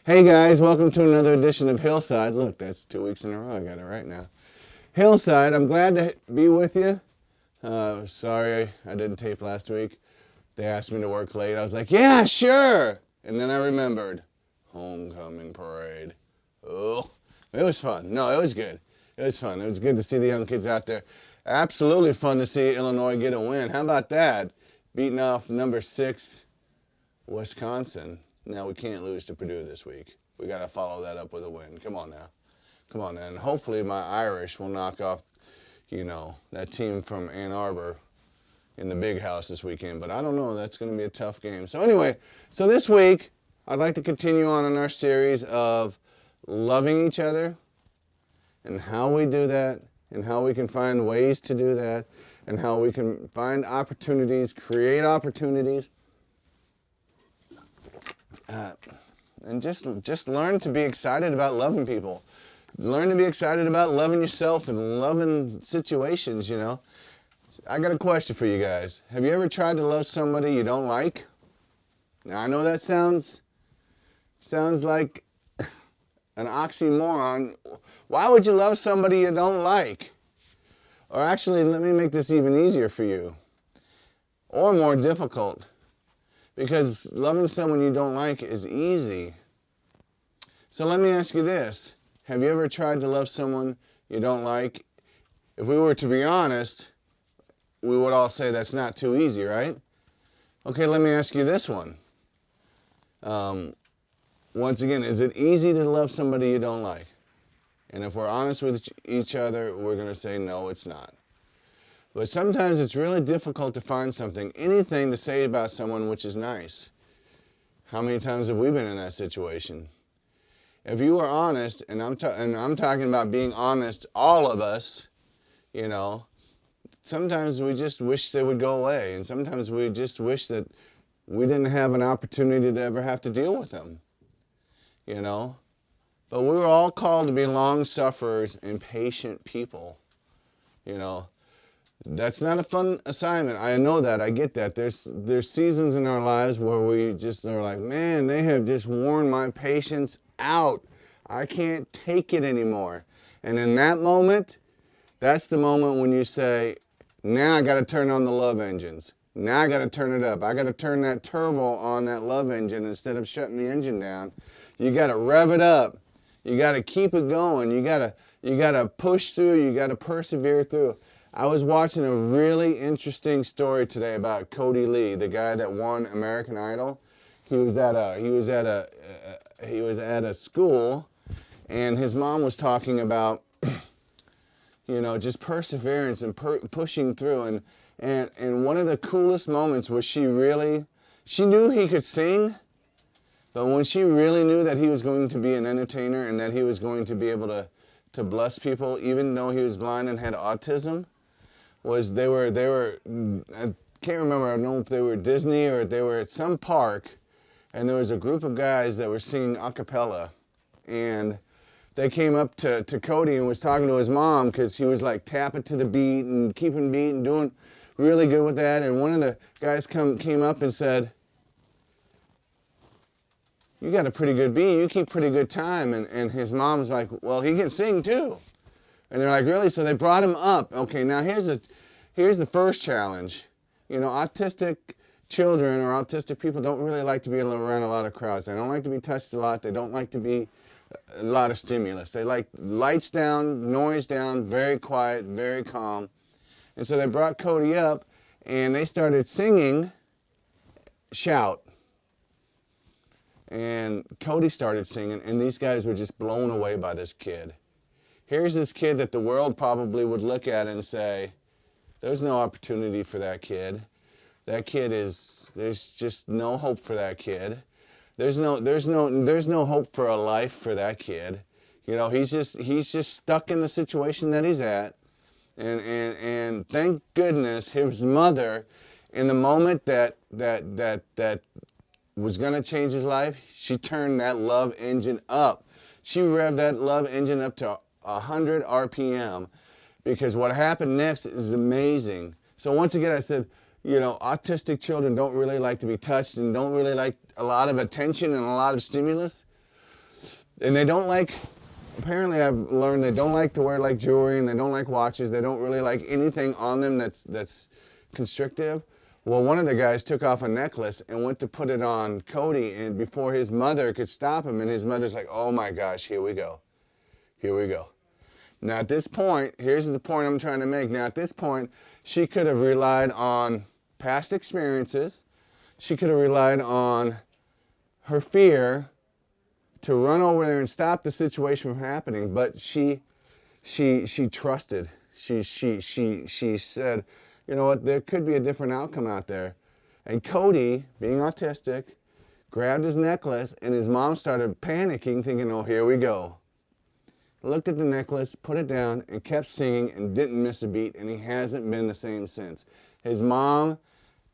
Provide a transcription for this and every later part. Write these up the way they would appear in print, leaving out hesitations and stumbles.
Hey guys, welcome to another edition of Hillside. Look, that's 2 weeks in a row. I got it right now. Hillside, I'm glad to be with you. Sorry I didn't tape last week. They asked me to work late. I was like, yeah, sure. And then I remembered homecoming parade. Oh, it was fun. No, it was good. It was fun. It was good to see the young kids out there. Absolutely fun to see Illinois get a win. How about that? Beating off number 6 Wisconsin. Now we can't lose to Purdue this week. We got to follow that up with a win. Come on now. Come on now. And hopefully my Irish will knock off, that team from Ann Arbor in the big house this weekend. But I don't know. That's going to be a tough game. So anyway, this week I'd like to continue on in our series of loving each other and how we do that and how we can find ways to do that and how we can find opportunities, create opportunities. And just learn to be excited about loving people. Learn to be excited about loving yourself and loving situations, I got a question for you guys. Have you ever tried to love somebody you don't like? Now, I know that sounds like an oxymoron. Why would you love somebody you don't like? Or actually, let me make this even easier for you. Or more difficult. Because loving someone you don't like is easy. So let me ask you this. Have you ever tried to love someone you don't like? If we were to be honest, we would all say that's not too easy, right? Okay, let me ask you this one. Once again, is it easy to love somebody you don't like? And if we're honest with each other, we're going to say no, it's not. But sometimes it's really difficult to find anything to say about someone which is nice. How many times have we been in that situation? If you are honest, and I'm talking about being honest, all of us, sometimes we just wish they would go away. And sometimes we just wish that we didn't have an opportunity to ever have to deal with them, But we were all called to be long sufferers and patient people, That's not a fun assignment. I know that. I get that. There's seasons in our lives where we just are like, man, they have just worn my patience out. I can't take it anymore. And in that moment, that's the moment when you say, now I got to turn on the love engines. Now I got to turn it up. I got to turn that turbo on that love engine instead of shutting the engine down. You got to rev it up. You got to keep it going. You got to push through. You got to persevere through. I was watching a really interesting story today about Cody Lee, the guy that won American Idol. He was at a school, and his mom was talking about, just perseverance and pushing through. And one of the coolest moments was she knew he could sing, but when she really knew that he was going to be an entertainer and that he was going to be able to bless people, even though he was blind and had autism. They were I can't remember, I don't know if they were at Disney or they were at some park, and there was a group of guys that were singing a cappella, and they came up to Cody and was talking to his mom because he was like tapping to the beat and keeping beat and doing really good with that, and one of the guys came up and said, you got a pretty good beat, you keep pretty good time, and his mom was like, well, he can sing too. And they're like, really? So they brought him up. Okay, now here's the first challenge. Autistic children or autistic people don't really like to be around a lot of crowds. They don't like to be touched a lot. They don't like to be a lot of stimulus. They like lights down, noise down, very quiet, very calm. And so they brought Cody up, and they started singing Shout. And Cody started singing, and these guys were just blown away by this kid. Here's this kid that the world probably would look at and say, there's no opportunity for that kid. There's just no hope for that kid. There's no hope for a life for that kid. He's just stuck in the situation that he's at. And thank goodness his mother, in the moment that was going to change his life, she turned that love engine up. She revved that love engine up to 100 RPM, because what happened next is amazing. So once again, I said, autistic children don't really like to be touched and don't really like a lot of attention and a lot of stimulus. And they don't like, apparently I've learned they don't like to wear like jewelry, and they don't like watches. They don't really like anything on them that's constrictive. Well, one of the guys took off a necklace and went to put it on Cody, and before his mother could stop him, and his mother's like, oh my gosh, here we go. Here we go. Now at this point, here's the point I'm trying to make. Now at this point, she could have relied on past experiences. She could have relied on her fear to run over there and stop the situation from happening, but she trusted. She said, you know what, there could be a different outcome out there. And Cody, being autistic, grabbed his necklace, and his mom started panicking, thinking, oh, here we go. Looked at the necklace, put it down, and kept singing and didn't miss a beat, and he hasn't been the same since. His mom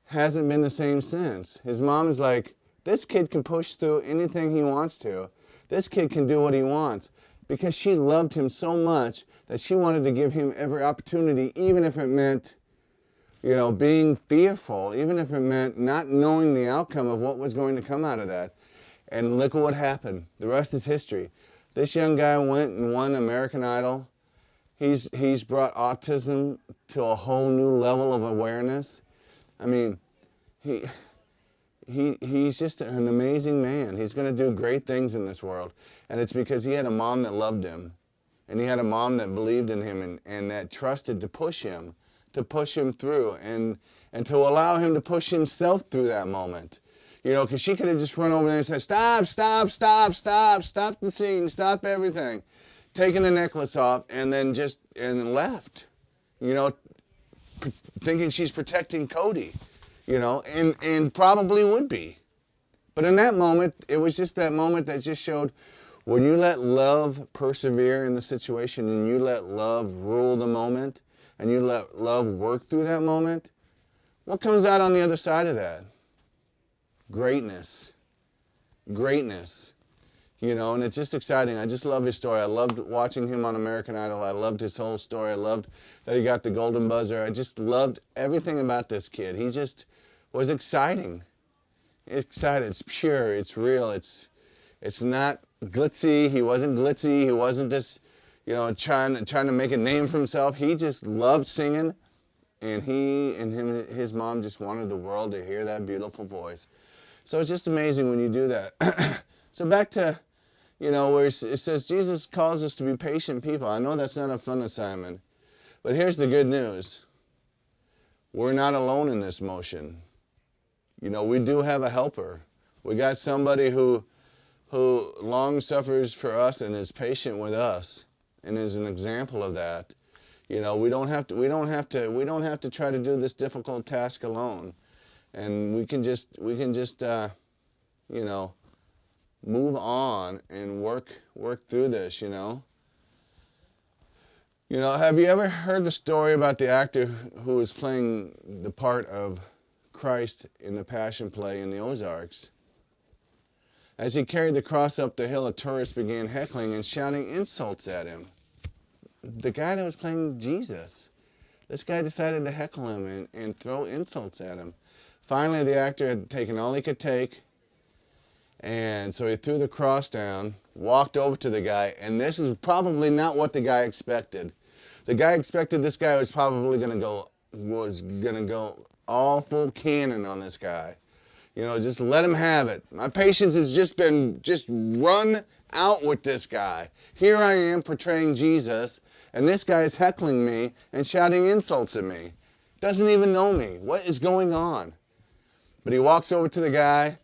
hasn't been the same since. His mom is like, this kid can push through anything he wants to. This kid can do what he wants, because she loved him so much that she wanted to give him every opportunity, even if it meant, you know, being fearful, even if it meant not knowing the outcome of what was going to come out of that. And look at what happened. The rest is history. This young guy went and won American Idol. He's brought autism to a whole new level of awareness. I mean, he's just an amazing man. He's going to do great things in this world. And it's because he had a mom that loved him. And he had a mom that believed in him and that trusted to push him through and to allow him to push himself through that moment. You know, because she could have just run over there and said, stop, stop, stop, stop, stop the singing, stop everything. Taking the necklace off and then and left. You know, thinking she's protecting Cody. You know, and probably would be. But in that moment, it was just that moment that just showed when you let love persevere in the situation and you let love rule the moment and you let love work through that moment, what comes out on the other side of that? Greatness. Greatness. You know, and it's just exciting. I just love his story. I loved watching him on American Idol. I loved his whole story. I loved that he got the golden buzzer. I just loved everything about this kid. He just was exciting. Excited. It's pure. It's real. It's not glitzy. He wasn't glitzy. He wasn't this, you know, trying to make a name for himself. He just loved singing, and his mom just wanted the world to hear that beautiful voice. So it's just amazing when you do that. So back to, you know, where it says Jesus calls us to be patient people. I know that's not a fun assignment, but here's the good news. We're not alone in this motion. You know, we do have a helper. We got somebody who long suffers for us and is patient with us and is an example of that. You know, we don't have to try to do this difficult task alone. And we can just you know, move on and work through this, you know. You know, have you ever heard the story about the actor who was playing the part of Christ in the Passion play in the Ozarks? As he carried the cross up the hill, a tourist began heckling and shouting insults at him. The guy that was playing Jesus. This guy decided to heckle him and throw insults at him. Finally, the actor had taken all he could take, and so he threw the cross down, walked over to the guy, and this is probably not what the guy expected. The guy expected this guy was probably going to go all full cannon on this guy. You know, just let him have it. My patience has just run out with this guy. Here I am portraying Jesus, and this guy is heckling me and shouting insults at me. Doesn't even know me. What is going on? But he walks over to the guy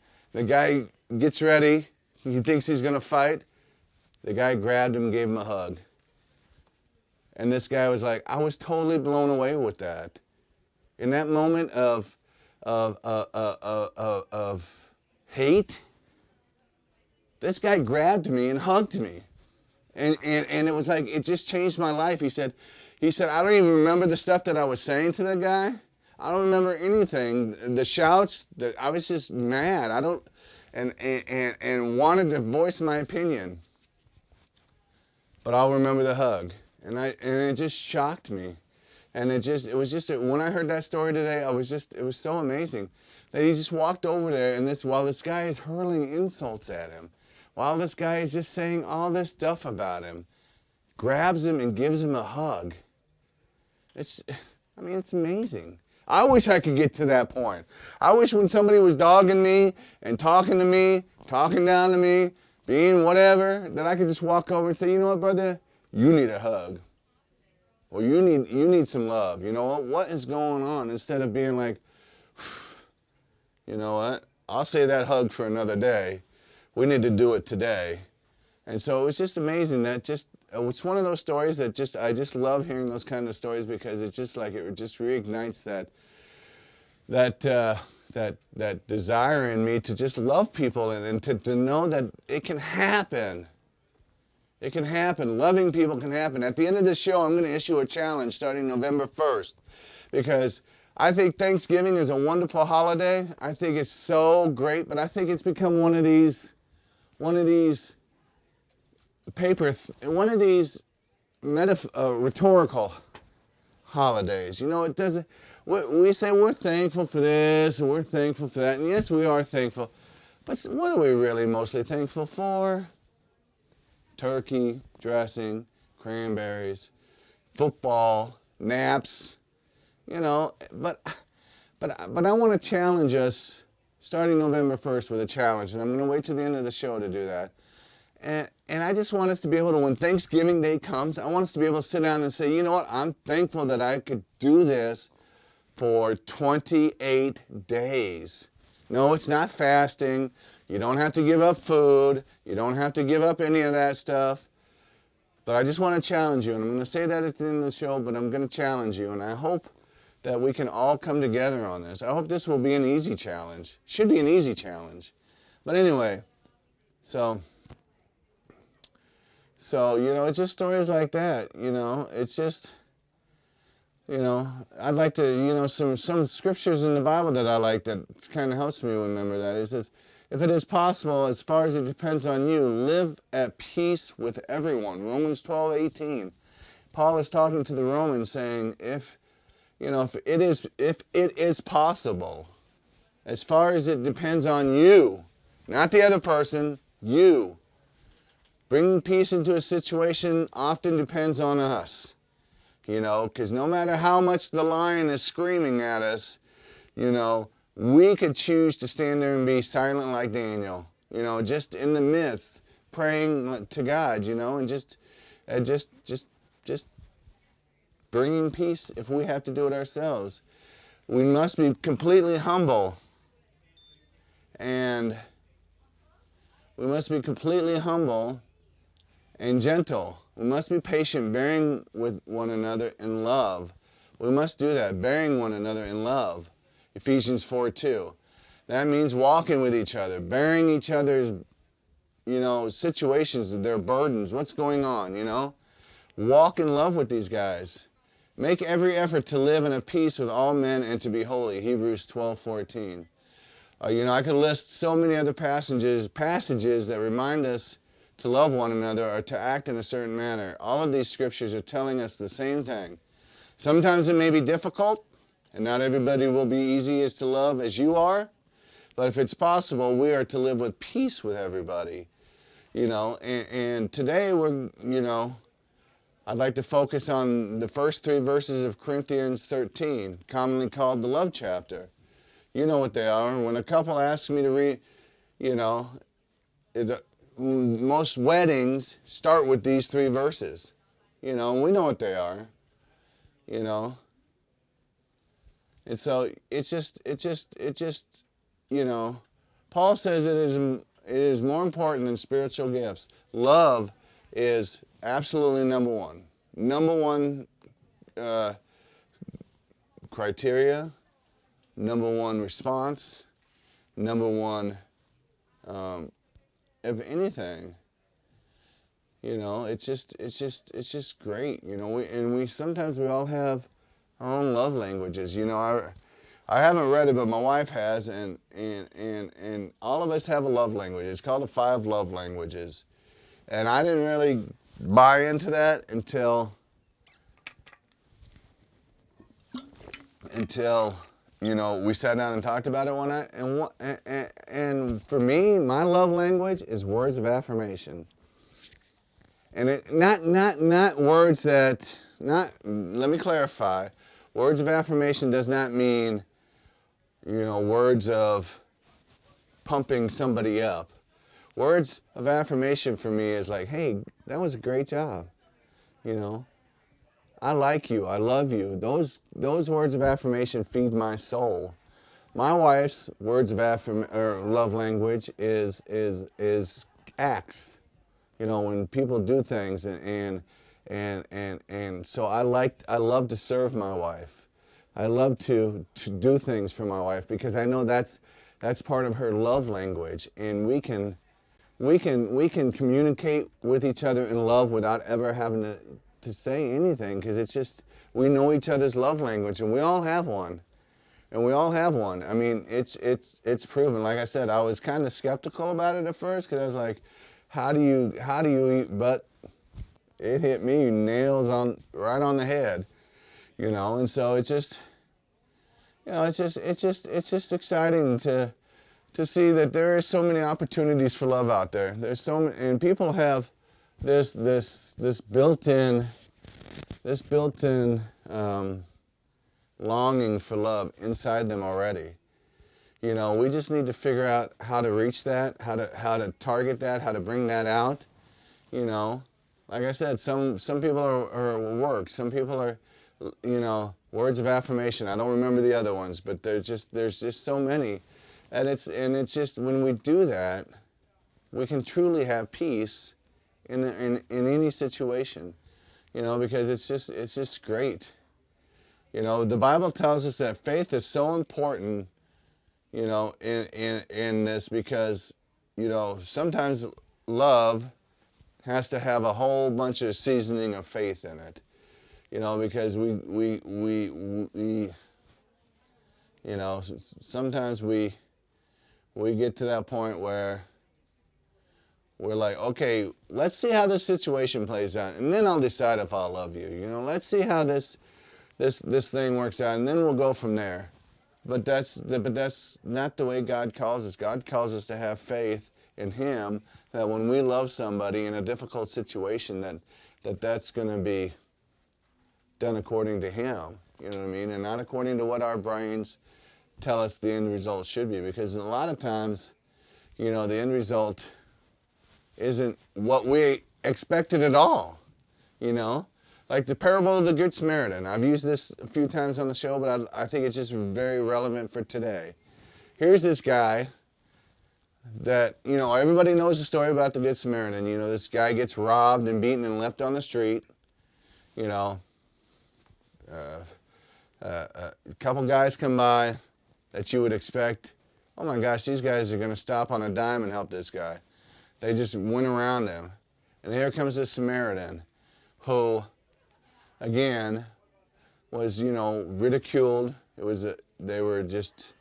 gets ready. He thinks he's going to fight. The guy grabbed him and gave him a hug. And this guy was like, I was totally blown away with that. In that moment of hate, this guy grabbed me and hugged me. And it was like, it just changed my life. He said, I don't even remember the stuff that I was saying to that guy. I don't remember anything. The shouts, I was just mad. And wanted to voice my opinion. But I'll remember the hug. And it just shocked me. And when I heard that story today, it was so amazing that he just walked over there, and while this guy is hurling insults at him, while this guy is just saying all this stuff about him, grabs him and gives him a hug. It's amazing. I wish I could get to that point. I wish when somebody was dogging me and talking to me, talking down to me, being whatever, that I could just walk over and say, you know what, brother, you need a hug. Or you need some love. You know what is going on? Instead of being like, you know what, I'll say that hug for another day. We need to do it today. And so it's just amazing that it's one of those stories that I just love hearing those kind of stories, because it's just like it just reignites that desire in me to just love people and to know that it can happen. It can happen. Loving people can happen. At the end of this show, I'm going to issue a challenge starting November 1st, because I think Thanksgiving is a wonderful holiday. I think it's so great, but I think it's become one of these rhetorical holidays. You know, it doesn't. We say we're thankful for this and we're thankful for that, and yes, we are thankful. But what are we really mostly thankful for? Turkey, dressing, cranberries, football, naps. You know, but I want to challenge us starting November 1st with a challenge, and I'm going to wait till the end of the show to do that. And I just want us to be able to, when Thanksgiving Day comes, I want us to be able to sit down and say, you know what, I'm thankful that I could do this for 28 days. No, it's not fasting. You don't have to give up food. You don't have to give up any of that stuff. But I just want to challenge you, and I'm going to say that at the end of the show, but I'm going to challenge you, and I hope that we can all come together on this. I hope this will be an easy challenge. Should be an easy challenge. But anyway, so you know, it's just stories like that, you know. It's just, you know, I'd like to, you know, some scriptures in the Bible that I like that kind of helps me remember that. It says, if it is possible, as far as it depends on you, live at peace with everyone. Romans 12:18. Paul is talking to the Romans saying, if it is possible, as far as it depends on you, not the other person, you. Bringing peace into a situation often depends on us, you know, because no matter how much the lion is screaming at us, you know, we could choose to stand there and be silent like Daniel, you know, just in the midst, praying to God, you know, and just bringing peace if we have to do it ourselves. We must be completely humble, and we must be completely humble and gentle. We must be patient, bearing with one another in love. We must do that, bearing one another in love. Ephesians 4:2. That means walking with each other, bearing each other's, you know, situations, their burdens, what's going on, you know. Walk in love with these guys. Make every effort to live in a peace with all men and to be holy. Hebrews 12:14. You know, I could list so many other passages that remind us to love one another or to act in a certain manner. All of these scriptures are telling us the same thing. Sometimes it may be difficult, and not everybody will be easy as to love as you are, but if it's possible, we are to live with peace with everybody. You know, and today I'd like to focus on the first 3 verses of Corinthians 13, commonly called the love chapter. You know what they are. When a couple asks me to read, you know, most weddings start with these 3 verses. You know, we know what they are. You know. And so it's just, you know, Paul says it is more important than spiritual gifts. Love is absolutely number one. Number one criteria, number one response, number one of anything. You know, it's just great. You know, we sometimes we all have our own love languages. You know, I haven't read it, but my wife has, and all of us have a love language. It's called the 5 love languages, and I didn't really buy into that until we sat down and talked about it one night, and for me, my love language is words of affirmation. And it not words that not let me clarify. Words of affirmation does not mean, words of pumping somebody up. Words of affirmation for me is like, hey, that was a great job. I like you, I love you. Those words of affirmation feed my soul. My wife's words of love language is acts. When people do things, and so I love to serve my wife. I love to do things for my wife because I know that's part of her love language, and we can communicate with each other in love without ever having to say anything, because it's just we know each other's love language, and we all have one. I mean, it's proven. Like I said, I was kind of skeptical about it at first because I was like, how do you eat? But it hit me nails right on the head, And so it's just exciting to see that there are so many opportunities for love out there. There's so many, and people have this built-in longing for love inside them already. We just need to figure out how to reach that, how to target that, how to bring that out. Like I said, some people are work, some people are, words of affirmation. I don't remember the other ones, but there's just so many, and it's just when we do that, we can truly have peace in any situation, because it's just great. The Bible tells us that faith is so important, in this, because, sometimes love has to have a whole bunch of seasoning of faith in it, because we sometimes we get to that point where we're like, okay, let's see how this situation plays out, and then I'll decide if I'll love you. Let's see how this thing works out, and then we'll go from there. But that's not the way God calls us. God calls us to have faith in Him, that when we love somebody in a difficult situation, that's going to be done according to Him. You know what I mean? And not according to what our brains tell us the end result should be. Because a lot of times, the end result isn't what we expected at all. Like the parable of the Good Samaritan. I've used this a few times on the show, but I think it's just very relevant for today. Here's this guy that, everybody knows the story about the Good Samaritan. This guy gets robbed and beaten and left on the street. A couple guys come by that you would expect, oh my gosh, these guys are going to stop on a dime and help this guy. They just went around him. And here comes the Samaritan, who, again, was, ridiculed. They were just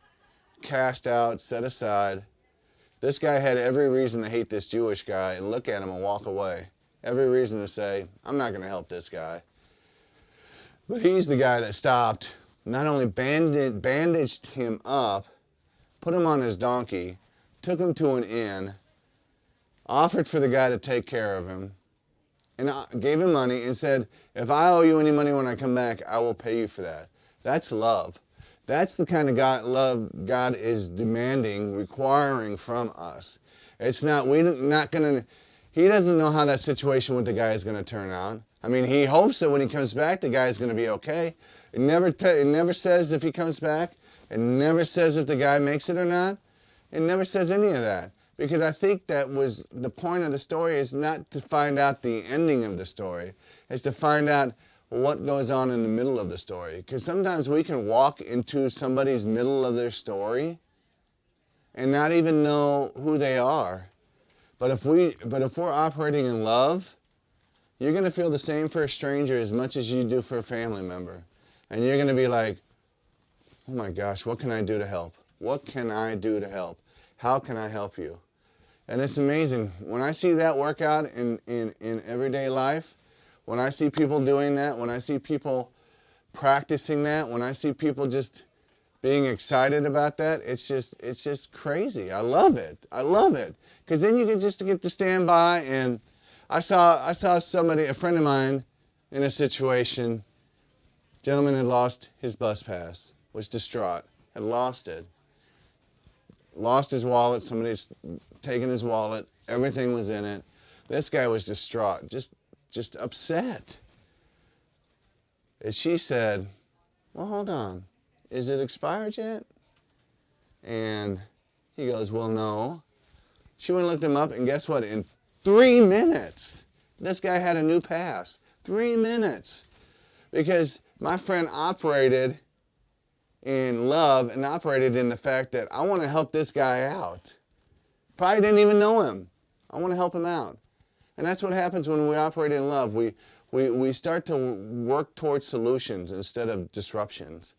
cast out, set aside. This guy had every reason to hate this Jewish guy and look at him and walk away. Every reason to say, I'm not going to help this guy. But he's the guy that stopped, not only bandaged him up, put him on his donkey, took him to an inn, offered for the guy to take care of him, and gave him money and said, if I owe you any money when I come back, I will pay you for that. That's love. That's the kind of love God is demanding, requiring from us. It's not, He doesn't know how that situation with the guy is going to turn out. I mean, He hopes that when He comes back, the guy is going to be okay. It never says if he comes back. It never says if the guy makes it or not. It never says any of that. Because I think that was the point of the story, is not to find out the ending of the story. It's to find out what goes on in the middle of the story. Because sometimes we can walk into somebody's middle of their story and not even know who they are. But if we're operating in love, you're going to feel the same for a stranger as much as you do for a family member. And you're going to be like, oh my gosh, what can I do to help? What can I do to help? How can I help you? And it's amazing. When I see that work out in everyday life, when I see people doing that, when I see people practicing that, when I see people just being excited about that, it's just crazy. I love it. I love it. Because then you get to stand by, and I saw somebody, a friend of mine, in a situation. Gentleman had lost his bus pass, was distraught, had lost it. Lost his wallet, somebody's taken his wallet, everything was in it. This guy was distraught, just upset. And she said, well, hold on, is it expired yet? And he goes, well, no. She went and looked him up, and guess what? In 3 minutes, this guy had a new pass. 3 minutes. Because my friend operated in love and operated in the fact that I want to help this guy out. Probably didn't even know him. I want to help him out. And that's what happens when we operate in love. We start to work towards solutions instead of disruptions.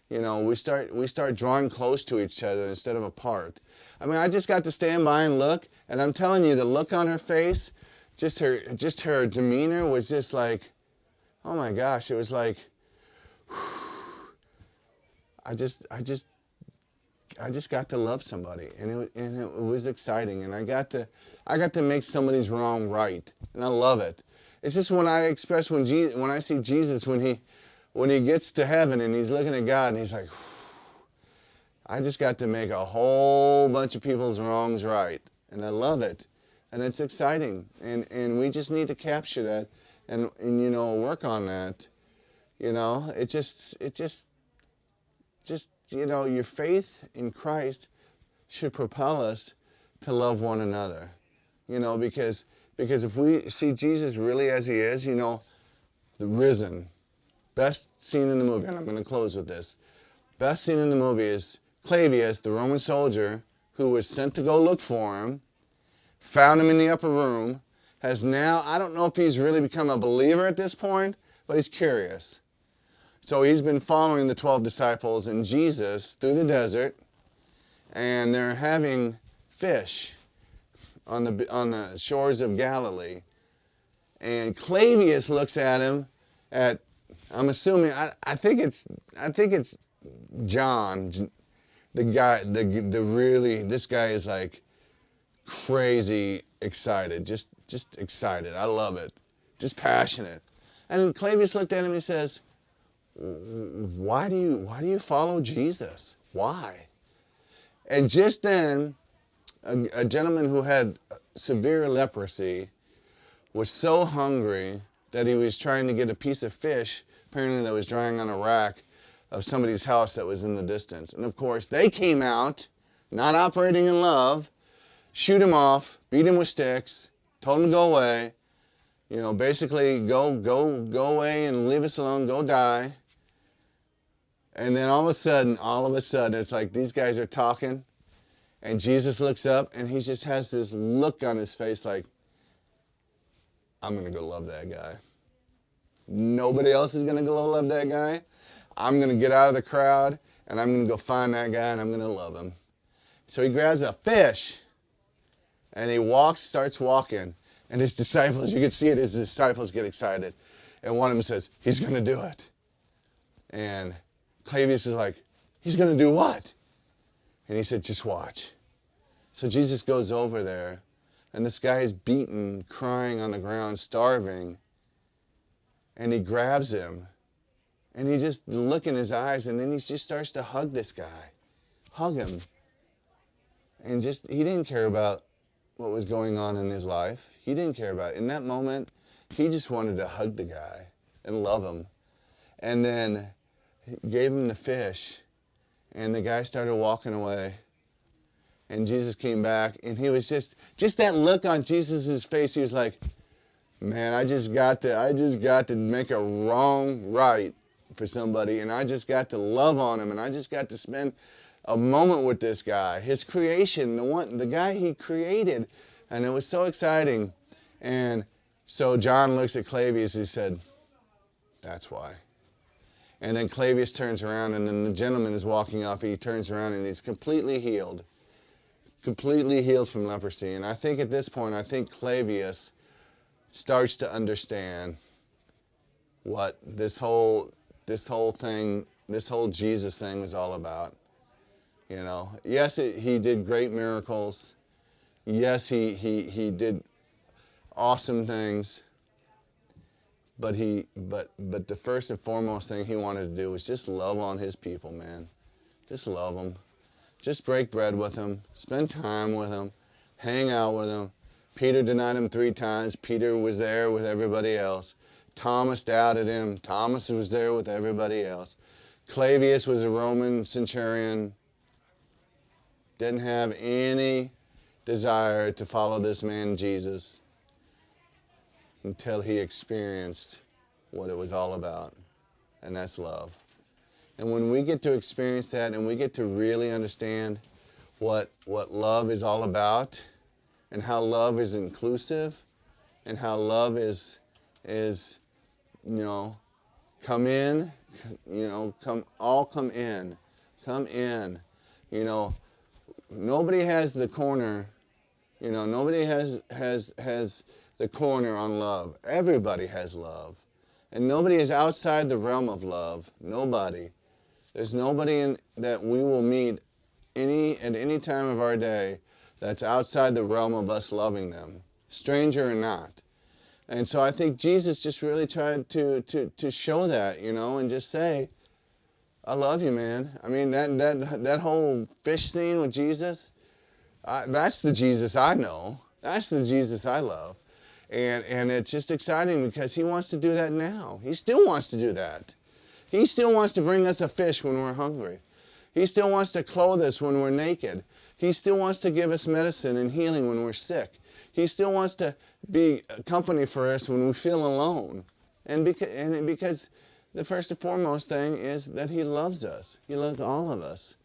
You know, we start drawing close to each other instead of apart. I mean, I just got to stand by and look, and I'm telling you, the look on her face, just her demeanor was just like, oh my gosh, it was like, I just got to love somebody, and it was exciting, and I got to make somebody's wrong right, and I love it. It's just when I see Jesus when he gets to heaven and he's looking at God and he's like, I just got to make a whole bunch of people's wrongs right, and I love it, and it's exciting, and we just need to capture that, and you know, work on that. You know, it just you know, your faith in Christ should propel us to love one another. You know, because if we see Jesus really as he is, you know, the risen, best scene in the movie, and I'm going to close with this. Best scene in the movie is Clavius, the Roman soldier, who was sent to go look for him, found him in the upper room, has now, I don't know if he's really become a believer at this point, but he's curious. So he's been following the 12 disciples and Jesus through the desert, and they're having fish on the shores of Galilee. And Clavius looks at him I'm assuming, I think it's John, the guy, this guy is like crazy excited, just excited. I love it, just passionate. And Clavius looked at him and he says, why do you follow Jesus? Why? And just then, a gentleman who had severe leprosy was so hungry that he was trying to get a piece of fish, apparently that was drying on a rack of somebody's house that was in the distance. And of course, they came out, not operating in love, shoot him off, beat him with sticks, told him to go away, you know, basically go away and leave us alone, go die. And then all of a sudden, it's like these guys are talking, and Jesus looks up, and he just has this look on his face like, I'm going to go love that guy. Nobody else is going to go love that guy. I'm going to get out of the crowd, and I'm going to go find that guy, and I'm going to love him. So he grabs a fish, and he starts walking. And his disciples, you can see it, his disciples get excited. And one of them says, he's going to do it. And Clavius is like, he's going to do what? And he said, just watch. So Jesus goes over there, and this guy is beaten, crying on the ground, starving. And he grabs him, and he just look in his eyes, and then he just starts to hug this guy. Hug him. And he didn't care about what was going on in his life. He didn't care about it. In that moment, he just wanted to hug the guy and love him. And then he gave him the fish, and the guy started walking away. And Jesus came back, and he was just that look on Jesus' face. He was like, man, I just got to make a wrong right for somebody, and I just got to love on him, and I just got to spend a moment with this guy, his creation, the guy he created, and it was so exciting. And so John looks at Clavius, he said, that's why. And then Clavius turns around, and then the gentleman is walking off, he turns around, and he's completely healed from leprosy. And I think at this point, Clavius starts to understand what this whole thing this whole Jesus thing is all about. You know, yes, he did great miracles. Yes, he did awesome things. But the first and foremost thing he wanted to do was just love on his people, man. Just love them. Just break bread with them. Spend time with them. Hang out with them. Peter denied him 3 times. Peter was there with everybody else. Thomas doubted him. Thomas was there with everybody else. Clavius was a Roman centurion. Didn't have any desire to follow this man Jesus until he experienced what it was all about, and that's love. And when we get to experience that and we get to really understand what love is all about, and how love is inclusive, and how love is you know, come in, you know, come in, you know, nobody has the corner, you know, nobody has the corner on love. Everybody has love. And nobody is outside the realm of love. Nobody. There's nobody that we will meet at any time of our day that's outside the realm of us loving them, stranger or not. And so I think Jesus just really tried to show that, you know, and just say, I love you, man. I mean, that whole fish scene with Jesus, that's the Jesus I know. That's the Jesus I love. And it's just exciting because he wants to do that now. He still wants to do that. He still wants to bring us a fish when we're hungry. He still wants to clothe us when we're naked. He still wants to give us medicine and healing when we're sick. He still wants to be a company for us when we feel alone. And because the first and foremost thing is that he loves us. He loves all of us.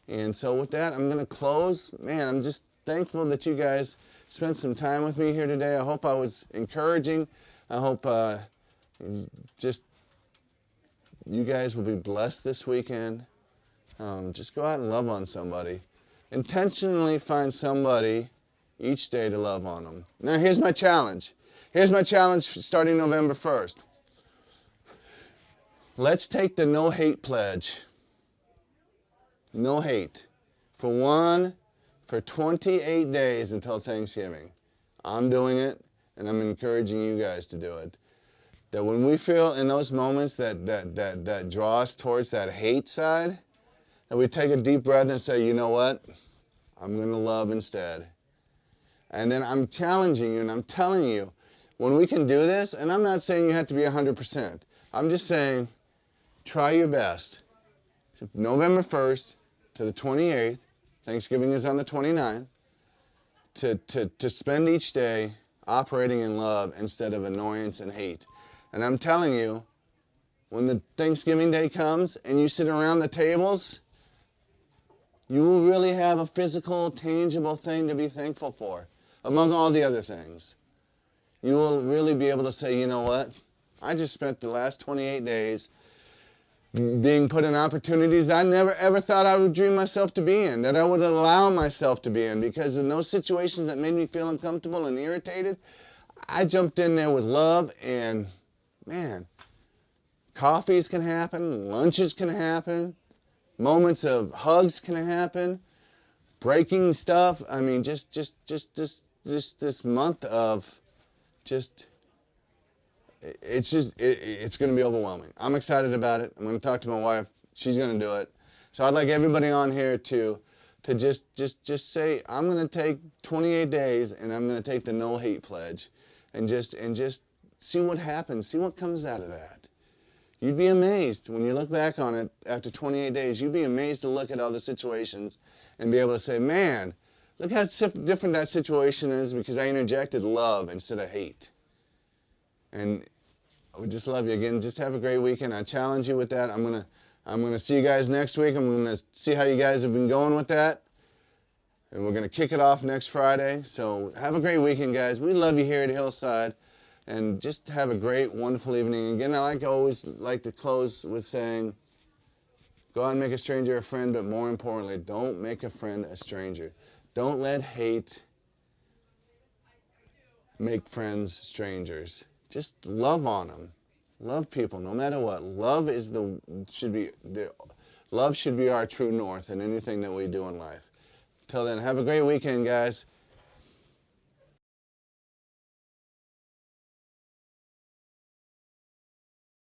And so with that, I'm going to close. Man, I'm just thankful that you guys spent some time with me here today. I hope I was encouraging. I hope just you guys will be blessed this weekend. Just go out and love on somebody. Intentionally find somebody each day to love on them. Now here's my challenge. Here's my challenge starting November 1st. Let's take the no hate pledge. No hate. For 28 days until Thanksgiving. I'm doing it, and I'm encouraging you guys to do it. That when we feel in those moments that draw us towards that hate side, that we take a deep breath and say, you know what? I'm going to love instead. And then I'm challenging you and I'm telling you, when we can do this, and I'm not saying you have to be 100%. I'm just saying, try your best. November 1st to the 28th, Thanksgiving is on the 29th, to spend each day operating in love instead of annoyance and hate. And I'm telling you, when the Thanksgiving day comes and you sit around the tables, you will really have a physical, tangible thing to be thankful for, among all the other things. You will really be able to say, you know what? I just spent the last 28 days being put in opportunities I never ever thought I would dream myself to be in, that I would allow myself to be in, because in those situations that made me feel uncomfortable and irritated, I jumped in there with love, and man, coffees can happen, lunches can happen, moments of hugs can happen, breaking stuff. I mean, just this month of it's going to be overwhelming. I'm excited about it. I'm going to talk to my wife. She's going to do it. So I'd like everybody on here to just say, I'm going to take 28 days and I'm going to take the no hate pledge, and just see what happens. See what comes out of that. You'd be amazed when you look back on it after 28 days. You'd be amazed to look at all the situations and be able to say, man, look how different that situation is because I interjected love instead of hate. And I would just love you. Again, just have a great weekend. I challenge you with that. I'm gonna see you guys next week. I'm gonna see how you guys have been going with that. And we're gonna kick it off next Friday. So have a great weekend, guys. We love you here at Hillside. And just have a great, wonderful evening. Again, I always like to close with saying, go out and make a stranger a friend, but more importantly, don't make a friend a stranger. Don't let hate make friends strangers. Just love on them. Love people, no matter what. Love should be our true north in anything that we do in life. Till then, have a great weekend, guys.